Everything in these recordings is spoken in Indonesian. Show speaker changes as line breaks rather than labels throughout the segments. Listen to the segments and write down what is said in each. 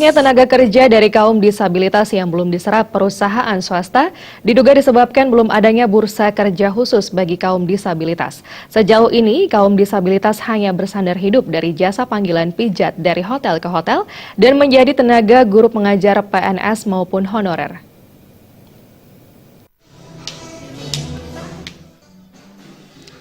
Banyaknya tenaga kerja dari kaum disabilitas yang belum diserap perusahaan swasta diduga disebabkan belum adanya bursa kerja khusus bagi kaum disabilitas. Sejauh ini, kaum disabilitas hanya bersandar hidup dari jasa panggilan pijat dari hotel ke hotel dan menjadi tenaga guru pengajar PNS maupun honorer.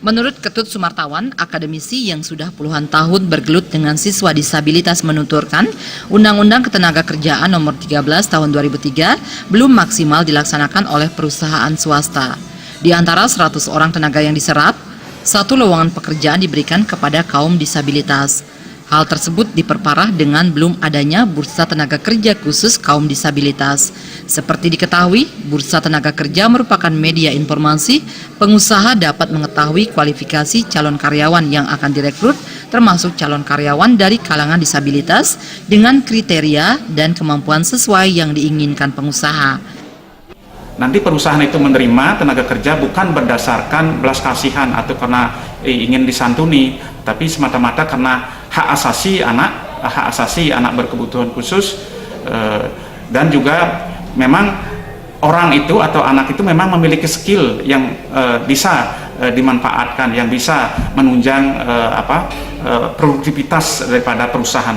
Menurut Ketut Sumartawan, akademisi yang sudah puluhan tahun bergelut dengan siswa disabilitas menuturkan, Undang-Undang Ketenagakerjaan Nomor 13 Tahun 2003 belum maksimal dilaksanakan oleh perusahaan swasta. Di antara 100 orang tenaga yang diserap, 1 lowongan pekerjaan diberikan kepada kaum disabilitas. Hal tersebut diperparah dengan belum adanya bursa tenaga kerja khusus kaum disabilitas. Seperti diketahui, bursa tenaga kerja merupakan media informasi pengusaha dapat mengetahui kualifikasi calon karyawan yang akan direkrut, termasuk calon karyawan dari kalangan disabilitas dengan kriteria dan kemampuan sesuai yang diinginkan pengusaha.
Nanti perusahaan itu menerima tenaga kerja bukan berdasarkan belas kasihan atau karena ingin disantuni, tapi semata-mata karena hak asasi anak berkebutuhan khusus, dan juga memang orang itu atau anak itu memang memiliki skill yang bisa dimanfaatkan, yang bisa menunjang produktivitas daripada perusahaan.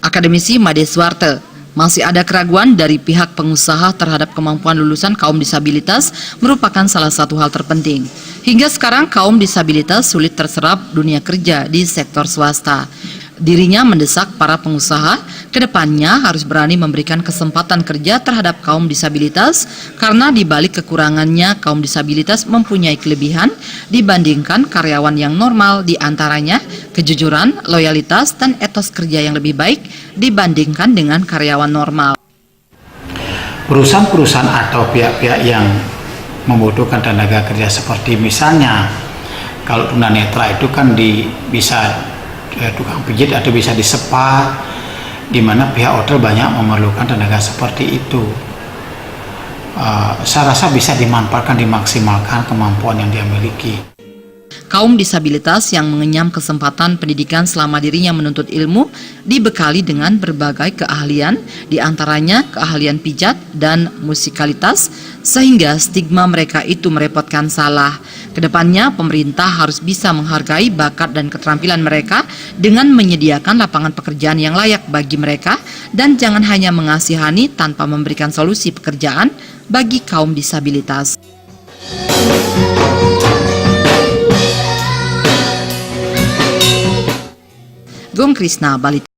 Akademisi Made Suwarte, masih ada keraguan dari pihak pengusaha terhadap kemampuan lulusan kaum disabilitas merupakan salah satu hal terpenting. Hingga sekarang kaum disabilitas sulit terserap dunia kerja di sektor swasta. Dirinya mendesak para pengusaha ke depannya harus berani memberikan kesempatan kerja terhadap kaum disabilitas karena di balik kekurangannya kaum disabilitas mempunyai kelebihan dibandingkan karyawan yang normal, di antaranya kejujuran, loyalitas, dan etos kerja yang lebih baik dibandingkan dengan karyawan normal.
Perusahaan-perusahaan atau pihak-pihak yang membutuhkan tenaga kerja seperti misalnya kalau tunanetra itu kan bisa tukang pijit atau bisa di spa, di mana pihak hotel banyak memerlukan tenaga seperti itu. Saya rasa bisa dimanfaatkan, dimaksimalkan kemampuan yang dia miliki.
Kaum disabilitas yang mengenyam kesempatan pendidikan selama dirinya menuntut ilmu dibekali dengan berbagai keahlian, diantaranya keahlian pijat dan musikalitas, sehingga stigma mereka itu merepotkan salah. Kedepannya pemerintah harus bisa menghargai bakat dan keterampilan mereka dengan menyediakan lapangan pekerjaan yang layak bagi mereka dan jangan hanya mengasihani tanpa memberikan solusi pekerjaan bagi kaum disabilitas. Gung Krisna, Bali.